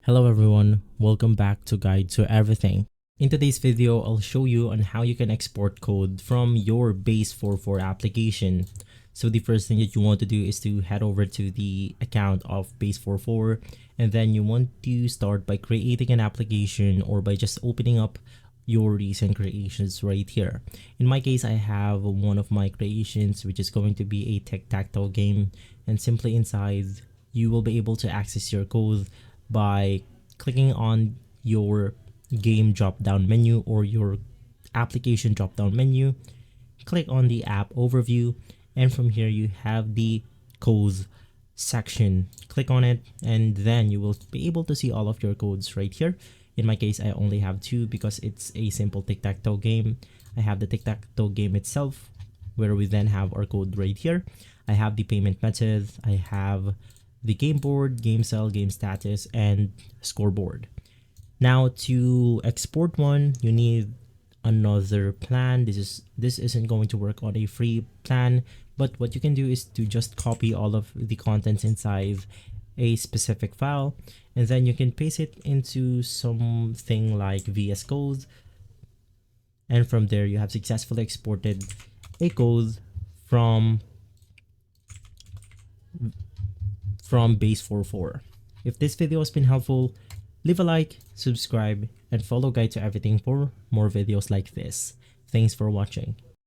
Hello everyone, welcome back to Guide to Everything. In today's video, I'll show you on how you can export code from your Base44 application. So the first thing that you want to do is to head over to the account of Base44, and then you want to start by creating an application or by just opening up your recent creations right here. In my case, I have one of my creations which is going to be a tic-tac-toe game, and simply inside you will be able to access your code by clicking on your game drop down menu or your application drop down menu. Click on the app overview, and from here you have the codes section. Click on it, and then you will be able to see all of your codes right here. In my case, I only have two because it's a simple tic-tac-toe game. I have the tic-tac-toe game itself, where we then have our code right here. I have the payment method, I have the game board, game cell, game status, and scoreboard. Now to export one, you need another plan. This isn't going to work on a free plan, but what you can do is to just copy all of the contents inside a specific file, and then you can paste it into something like VS Code, and from there you have successfully exported a code from Base44. If this video has been helpful, leave a like, subscribe, and follow Guide to Everything for more videos like this. Thanks for watching.